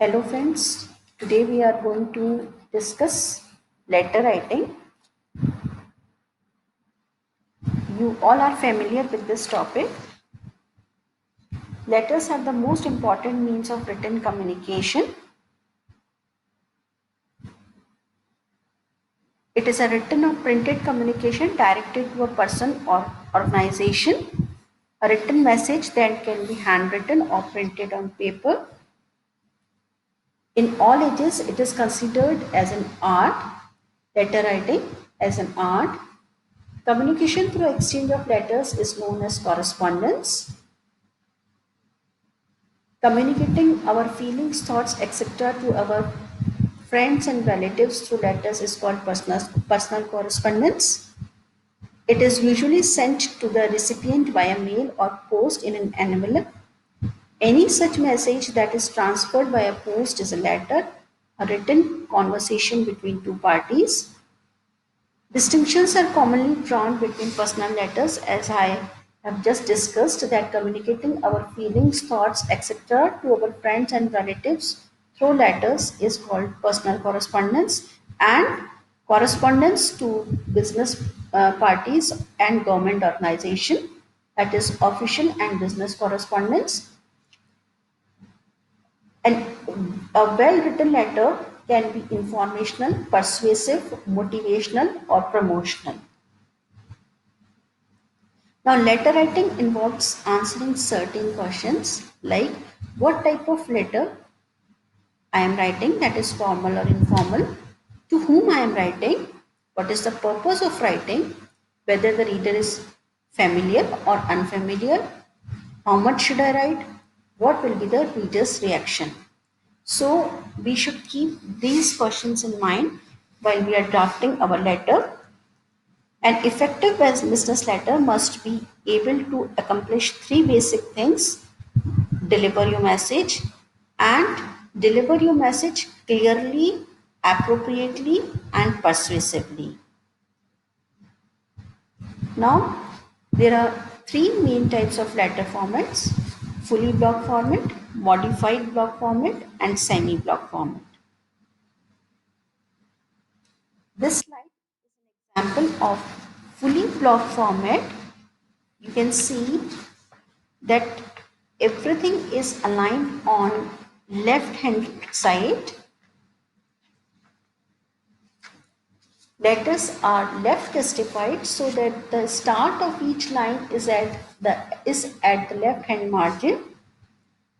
Hello friends, today we are going to discuss letter writing. You all are familiar with this topic. Letters are the most important means of written communication. It is a written or printed communication directed to a person or organization. A written message that can be handwritten or printed on paper. In all ages, it is considered as an art. Letter writing as an art. Communication through exchange of letters is known as correspondence. Communicating our feelings, thoughts, etc. to our friends and relatives through letters is called personal correspondence. It is usually sent to the recipient via mail or post in an envelope. Any such message that is transferred via post is a letter, a written conversation between two parties. Distinctions are commonly drawn between personal letters, as I have just discussed, that communicating our feelings, thoughts, etc. to our friends and relatives through letters is called personal correspondence, and correspondence to business parties and government organization, that is official and business correspondence. And a well written letter can be informational, persuasive, motivational, or promotional. Now, letter writing involves answering certain questions like what type of letter I am writing, that is formal or informal, to whom I am writing, what is the purpose of writing, whether the reader is familiar or unfamiliar, how much should I write, what will be the reader's reaction. So, we should keep these questions in mind while we are drafting our letter. An effective business letter must be able to accomplish three basic things: deliver your message and deliver your message clearly, appropriately, and persuasively. Now, there are three main types of letter formats: fully block format, modified block format, and semi block format. This slide is an example of fully block format. You can see that everything is aligned on left hand side. Letters are left justified so that the start of each line is at the left hand margin.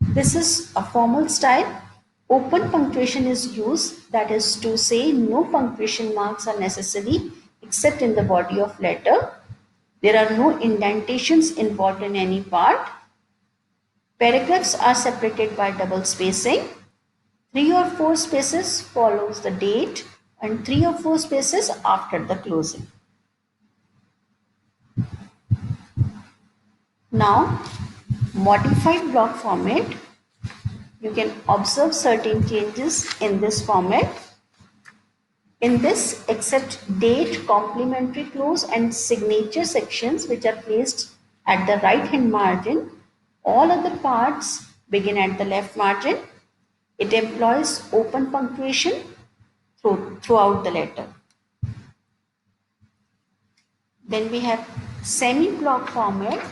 This is a formal style. Open punctuation is used, that is to say no punctuation marks are necessary except in the body of letter. There are no indentations involved in any part. Paragraphs are separated by double spacing. 3 or 4 spaces follows the date and 3 or 4 spaces after the closing. Now, modified block format. You can observe certain changes in this format. In this, except date, complimentary clause, and signature sections, which are placed at the right hand margin, all other parts begin at the left margin. It employs open punctuation throughout the letter. Then we have semi-block format.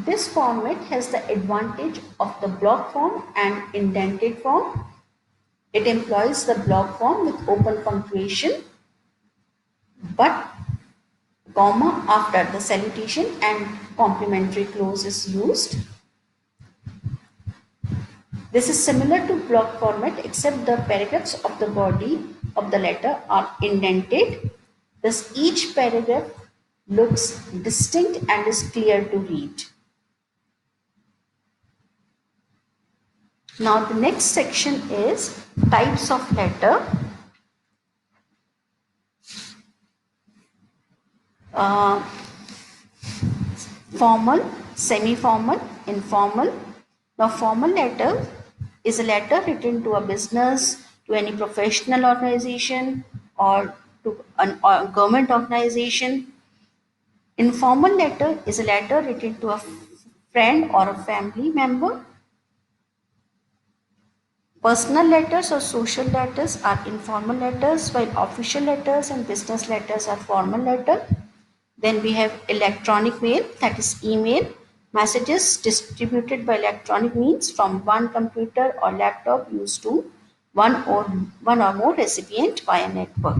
This format has the advantage of the block form and indented form. It employs the block form with open punctuation, but comma after the salutation and complimentary clause is used. This is similar to block format except the paragraphs of the body of the letter are indented. Thus, each paragraph looks distinct and is clear to read. Now, the next section is types of letter. Uh, Formal, semi-formal, informal. Now, formal letter is a letter written to a business, to any professional organization, or to a government organization. Informal letter is a letter written to a friend or a family member. Personal letters or social letters are informal letters, while official letters and business letters are formal letter. Then we have electronic mail, that is email, messages distributed by electronic means from one computer or laptop used to one or more recipient via network.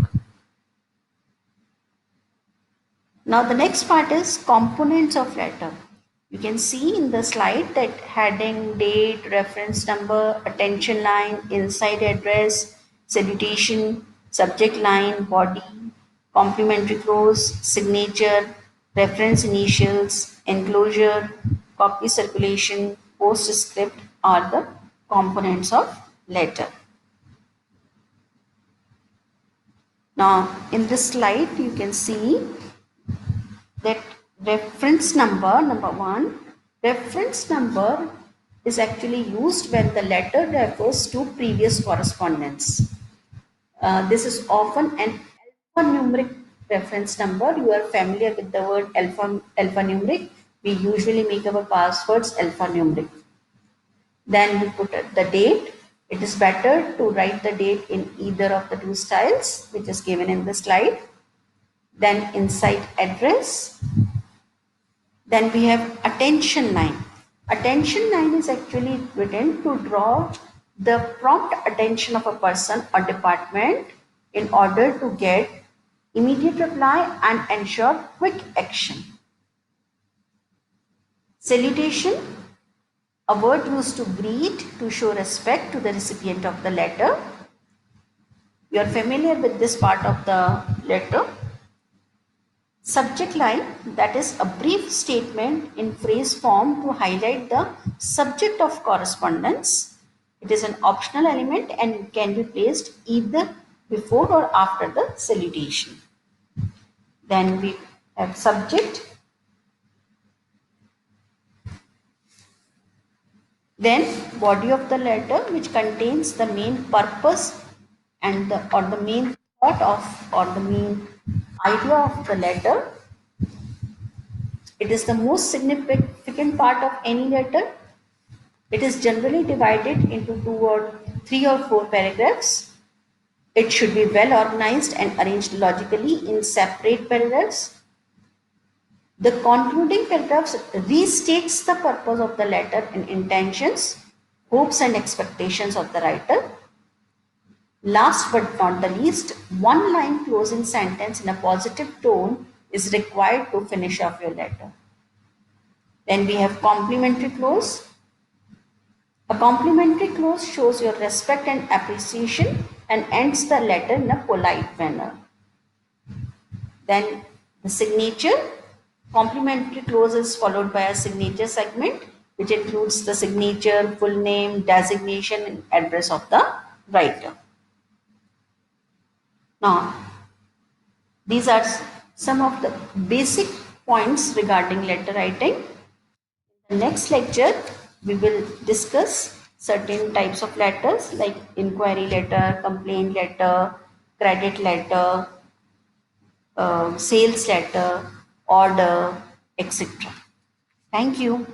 Now the next part is components of letter. You can see in the slide that heading, date, reference number, attention line, inside address, salutation, subject line, body, complimentary clause, signature, reference initials, enclosure, copy circulation, postscript are the components of letter. Now in this slide you can see that reference number one, reference number is actually used when the letter refers to previous correspondence. This is often an alphanumeric reference number. You are familiar with the word alphanumeric. We usually make our passwords alphanumeric. Then we put the date. It is better to write the date in either of the two styles which is given in the slide. Then inside address. Then we have attention line. Attention line is actually written to draw the prompt attention of a person or department in order to get immediate reply and ensure quick action. Salutation, a word used to greet, to show respect to the recipient of the letter. You are familiar with this part of the letter. Subject line, that is a brief statement in phrase form to highlight the subject of correspondence. It is an optional element and can be placed either before or after the salutation. Then we have subject. Then body of the letter, which contains the main purpose and the main thought of or the main idea of the letter. It is the most significant part of any letter. It is generally divided into two or three or four paragraphs. It should be well organized and arranged logically in separate paragraphs. The concluding paragraphs restates the purpose of the letter and intentions, hopes and expectations of the writer. Last but not the least, one line closing sentence in a positive tone is required to finish off your letter. Then we have complimentary clause. A complimentary clause shows your respect and appreciation and ends the letter in a polite manner. Then the signature. Complimentary clause is followed by a signature segment which includes the signature, full name, designation and address of the writer. Now, these are some of the basic points regarding letter writing. In the next lecture, we will discuss certain types of letters like inquiry letter, complaint letter, credit letter, sales letter, order, etc. Thank you.